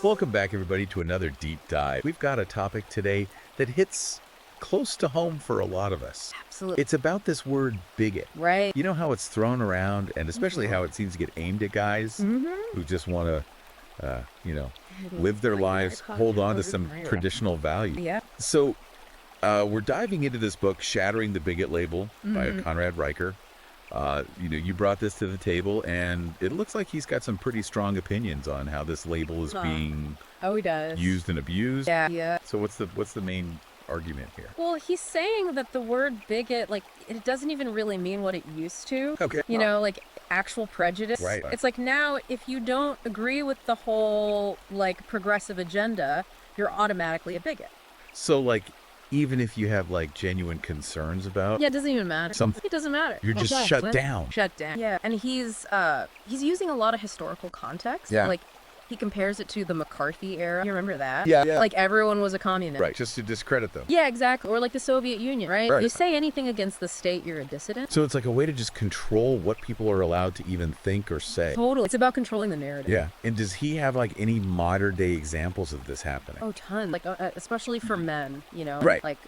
Welcome back, everybody, to another deep dive. We've got a topic today that hits close to home for a lot of us. Absolutely. It's about this word bigot. Right. You know how it's thrown around, and especially how it seems to get aimed at guys who just want to, live their lives, hold on to some traditional value. Yeah. So we're diving into this book, Shattering the Bigot Label by Conrad Riker. You brought this to the table, and it looks like he's got some pretty strong opinions on how this label is being he does. used and abused. Yeah. So what's the main argument here? Well, he's saying that the word bigot, it doesn't even really mean what it used to. Okay. Like actual prejudice. Right. It's like now, if you don't agree with the whole, progressive agenda, you're automatically a bigot. So, even if you have, genuine concerns about... Yeah, it doesn't even matter. It doesn't matter. You're just shut down. Shut down. Yeah. And he's using a lot of historical context. Yeah. He compares it to the McCarthy era. You remember that? Yeah. Everyone was a communist. Right, just to discredit them. Yeah, exactly. Or the Soviet Union, right? Right. You say anything against the state, you're a dissident. So it's like a way to just control what people are allowed to even think or say. Totally. It's about controlling the narrative. Yeah. And does he have, any modern-day examples of this happening? Oh, tons. Especially for men, Right.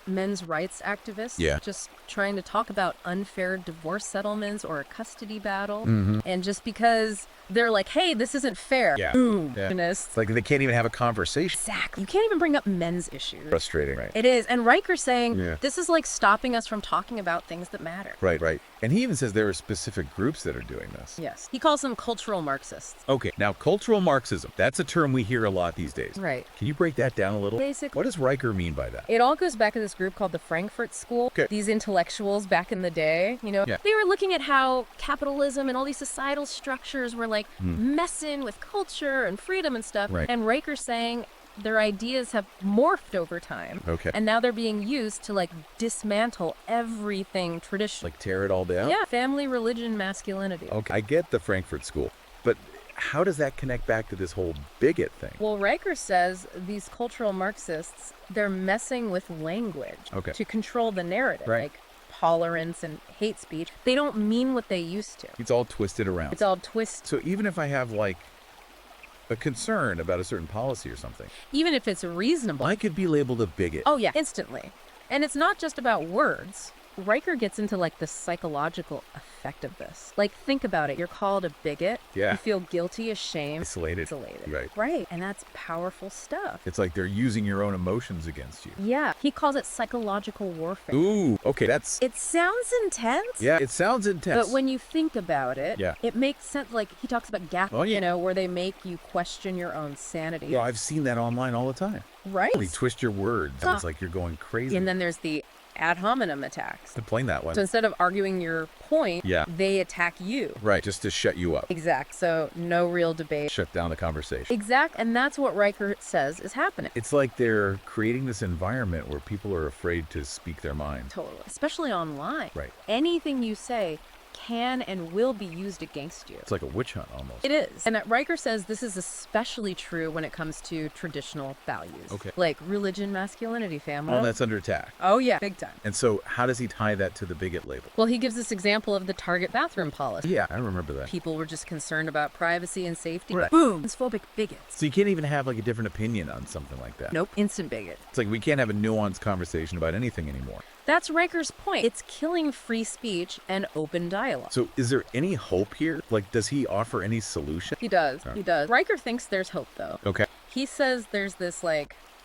Men's rights activists. Yeah. Just trying to talk about unfair divorce settlements or a custody battle. And just because they're like, hey, this isn't fair. Yeah. Boom. Yeah. Goodness. It's like they can't even have a conversation. Exactly. You can't even bring up men's issues. Frustrating, right? It is. And Riker's saying Yeah. this is stopping us from talking about things that matter. Right. And he even says there are specific groups that are doing this. Yes. He calls them cultural Marxists. Okay, now cultural Marxism, that's a term we hear a lot these days. Right. Can you break that down a little? Basically. What does Riker mean by that? It all goes back to this group called the Frankfurt School. Okay. These intellectuals back in the day, Yeah. they were looking at how capitalism and all these societal structures were messing with culture and freedom and stuff. Right. And Riker's saying their ideas have morphed over time. Okay. And now they're being used to dismantle everything traditional. Tear it all down? Yeah, family, religion, masculinity. Okay, I get the Frankfurt School, but how does that connect back to this whole bigot thing? Well, Riker says these cultural Marxists, they're messing with language to control the narrative, Right. tolerance and hate speech. They don't mean what they used to. It's all twisted around. It's all twisted. So even if I have a concern about a certain policy or something, Even if it's reasonable. I could be labeled a bigot. Oh, yeah, instantly. And it's not just about words. Riker gets into the psychological effect of this. Think about it. You're called a bigot. Yeah. You feel guilty, ashamed. Isolated. Right. Right. And that's powerful stuff. It's like they're using your own emotions against you. Yeah. He calls it psychological warfare. Ooh, okay, that's... It sounds intense. Yeah, it sounds intense. But when you think about it, Yeah. it makes sense. He talks about gaslighting, Oh, yeah. where they make you question your own sanity. Well, I've seen that online all the time. Right. They twist your words. It's like you're going crazy. And then there's the ad hominem attacks. Explain that one. So instead of arguing your point, Yeah. they attack you. Right, just to shut you up. Exact. So no real debate. Shut down the conversation. Exact. And that's what Riker says is happening. It's like they're creating this environment where people are afraid to speak their mind. Totally. Especially online. Right. Anything you say can and will be used against you. It's like a witch hunt almost. It is. And Riker says this is especially true when it comes to traditional values. Okay. Like religion, masculinity, family. Oh, that's under attack. Oh, yeah. Big time. And so how does he tie that to the bigot label? Well, he gives this example of the Target bathroom policy. Yeah, I remember that. People were just concerned about privacy and safety. Right. Boom. Transphobic bigots. So you can't even have a different opinion on something like that. Nope. Instant bigot. It's like we can't have a nuanced conversation about anything anymore. That's Riker's point. It's killing free speech and open dialogue. So is there any hope here? Does he offer any solution? He does. Right. He does. Riker thinks there's hope, though. Okay. He says there's this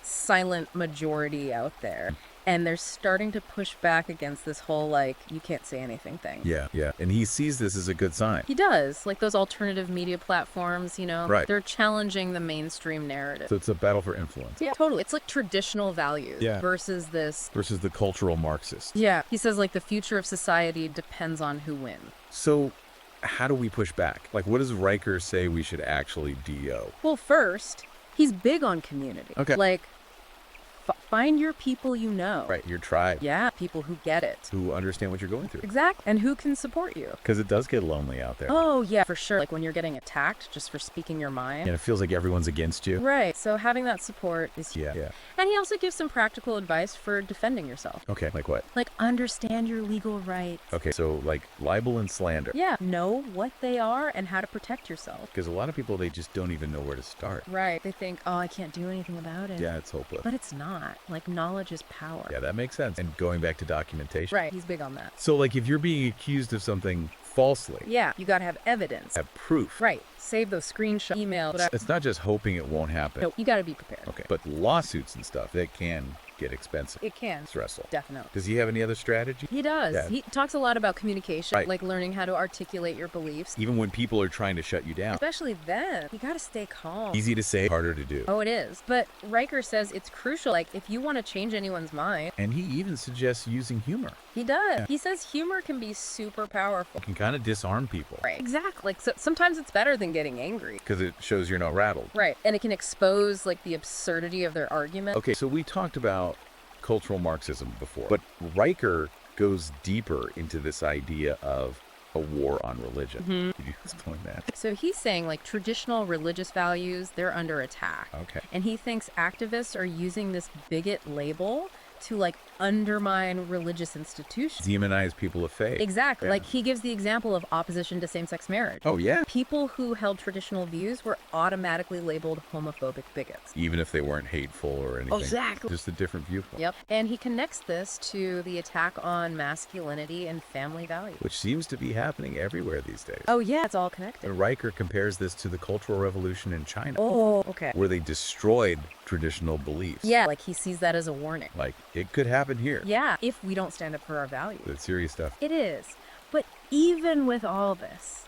silent majority out there, and they're starting to push back against this whole you can't say anything thing. Yeah. And he sees this as a good sign. He does. Those alternative media platforms, Right. they're challenging the mainstream narrative. So it's a battle for influence. Yeah, totally. It's traditional values versus this. Versus the cultural Marxist. Yeah. He says the future of society depends on who wins. So how do we push back? What does Riker say we should actually do? Well, first, he's big on community. Okay. find your people you know. Right, your tribe. Yeah, people who get it. Who understand what you're going through. Exactly. And who can support you. Because it does get lonely out there. Oh, yeah, for sure. Like when you're getting attacked just for speaking your mind. And it feels like everyone's against you. Right. So having that support is huge. Yeah. And he also gives some practical advice for defending yourself. Okay, like what? Like understand your legal rights. Okay, so like libel and slander. Yeah. Know what they are and how to protect yourself. Because a lot of people, they just don't even know where to start. Right. They think, oh, I can't do anything about it. Yeah, it's hopeless. But it's not. Like knowledge is power. Yeah, that makes sense. And going back to documentation. Right. He's big on that. So like if you're being accused of something falsely, Yeah. You got to have evidence. have proof. Right. Save those screenshots, emails. It's not just hoping it won't happen. No, you got to be prepared. Okay, but lawsuits and stuff, that can get expensive. It can. Stressful. Definitely. Does he have any other strategy? He does. Yeah. He talks a lot about communication, Right. like learning how to articulate your beliefs. Even when people are trying to shut you down. Especially then, you got to stay calm. Easy to say, harder to do. Oh, it is. But Riker says it's crucial. Like, if you want to change anyone's mind, And he even suggests using humor. he does. Yeah. He says humor can be super powerful. It can kind of disarm people. Right. Exactly. Like, so, sometimes it's better than getting angry. Because it shows you're not rattled. Right. And it can expose, like, the absurdity of their argument. Okay, so we talked about cultural Marxism before, but Riker goes deeper into this idea of a war on religion. Could you explain that? So he's saying, like, traditional religious values, they're under attack. Okay. And he thinks activists are using this bigot label to, like, undermine religious institutions. Demonize people of faith. Exactly. Yeah. Like, he gives the example of opposition to same-sex marriage. Oh, yeah. People who held traditional views were automatically labeled homophobic bigots. Even if they weren't hateful or anything. Exactly. Just a different viewpoint. Yep. And he connects this to the attack on masculinity and family values. Which seems to be happening everywhere these days. Oh, yeah, it's all connected. And Riker compares this to the Cultural Revolution in China, Oh, okay. where they destroyed traditional beliefs. Yeah, like he sees that as a warning. Like, it could happen here. Yeah, if we don't stand up for our values. That's serious stuff. It is. But even with all this,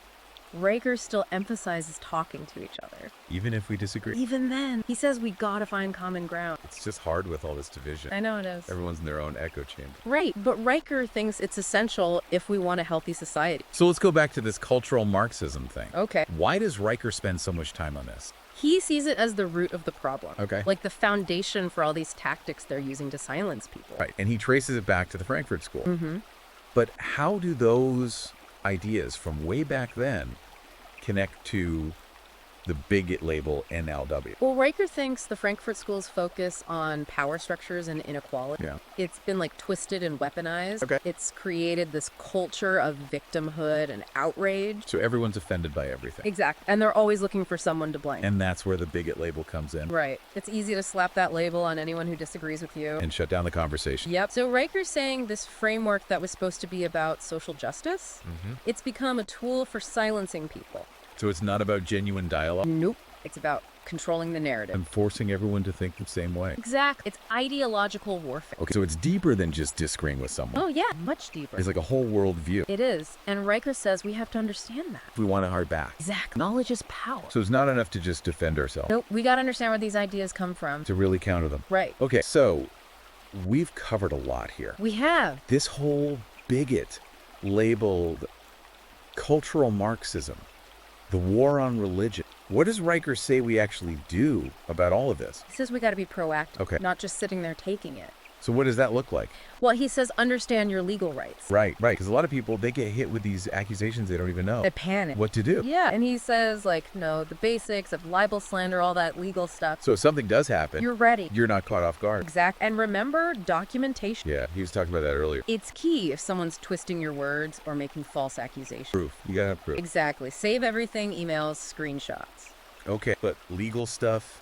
Riker still emphasizes talking to each other. Even if we disagree. Even then, he says we gotta find common ground. It's just hard with all this division. I know it is. Everyone's in their own echo chamber. Right, but Riker thinks it's essential if we want a healthy society. So let's go back to this cultural Marxism thing. Okay. Why does Riker spend so much time on this? He sees it as the root of the problem. Okay. Like the foundation for all these tactics they're using to silence people. Right. And he traces it back to the Frankfurt School. But how do those ideas from way back then connect to the bigot label NLW? Well, Riker thinks the Frankfurt School's focus on power structures and inequality. Yeah. It's been like twisted and weaponized. Okay. It's created this culture of victimhood and outrage. So everyone's offended by everything. Exactly. And they're always looking for someone to blame. And that's where the bigot label comes in Right. It's easy to slap that label on anyone who disagrees with you. and shut down the conversation. Yep. So Riker's saying this framework that was supposed to be about social justice, it's become a tool for silencing people. So it's not about genuine dialogue Nope. It's about controlling the narrative. and forcing everyone to think the same way. Exactly. It's ideological warfare. Okay, so it's deeper than just disagreeing with someone. Oh, yeah. Much deeper. It's like a whole world view. It is. And Riker says we have to understand that. If we want it hard back. Exactly. Knowledge is power. So it's not enough to just defend ourselves, Nope. We got to understand where these ideas come from. to really counter them. Right. Okay, so we've covered a lot here. We have. This whole bigot labeled cultural Marxism, the war on religion. What does Riker say we actually do about all of this? He says we got to be proactive. Okay. Not just sitting there taking it. So what does that look like? Well, he says understand your legal rights. Right. Because a lot of people, they get hit with these accusations they don't even know They panic. what to do. Yeah. And he says, like, no, the basics of libel, slander, all that legal stuff. So if something does happen, You're ready. you're not caught off guard. Exact. And remember, documentation. Yeah, he was talking about that earlier. It's key if someone's twisting your words or making false accusations. Proof. You gotta have proof. Exactly. Save everything, emails, screenshots. Okay, but legal stuff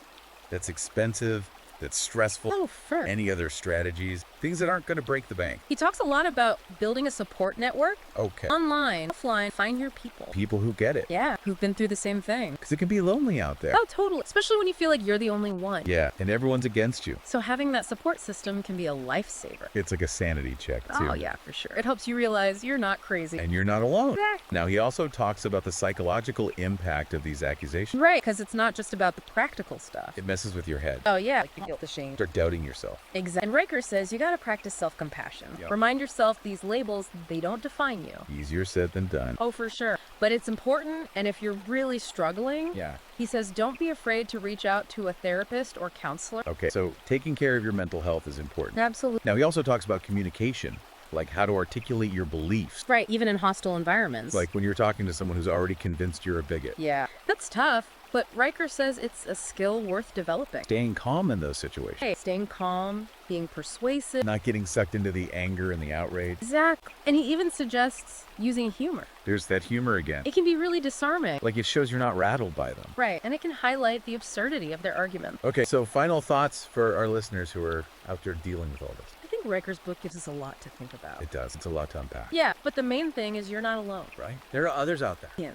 that's expensive, that's stressful, Oh, first. any other strategies, things that aren't going to break the bank. He talks a lot about building a support network. Okay. Online, offline, find your people. People who get it. Yeah, who've been through the same thing. Because it can be lonely out there. Oh, totally. Especially when you feel like you're the only one. Yeah, and everyone's against you. So having that support system can be a lifesaver. It's like a sanity check, too. Oh, yeah, for sure. It helps you realize you're not crazy. And you're not alone. Exactly. Now, he also talks about the psychological impact of these accusations. Right, because it's not just about the practical stuff. It messes with your head. Oh, yeah. guilt, the shame. Start doubting yourself. Exactly. And Riker says you gotta practice self-compassion. Yep. Remind yourself these labels, they don't define you. Easier said than done. Oh, for sure. But it's important, and if you're really struggling, Yeah. he says don't be afraid to reach out to a therapist or counselor. Okay, so taking care of your mental health is important. Absolutely. Now, he also talks about communication, like how to articulate your beliefs. Right, even in hostile environments. Like when you're talking to someone who's already convinced you're a bigot. Yeah, that's tough, but Riker says it's a skill worth developing. Staying calm in those situations. Hey, staying calm, being persuasive. Not getting sucked into the anger and the outrage. Exactly. And he even suggests using humor. There's that humor again. It can be really disarming. Like it shows you're not rattled by them. Right, and it can highlight the absurdity of their argument. Okay, so final thoughts for our listeners who are out there dealing with all this. I think Riker's book gives us a lot to think about. It does. It's a lot to unpack. Yeah, but the main thing is you're not alone. Right? There are others out there.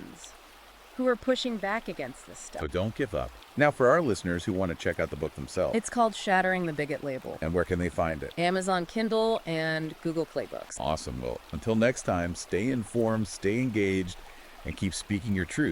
Who are pushing back against this stuff. So don't give up. Now, for our listeners who want to check out the book themselves. It's called Shattering the Bigot Label. And where can they find it? Amazon Kindle and Google Play Books. Awesome. Well, until next time, stay informed, stay engaged, and keep speaking your truth.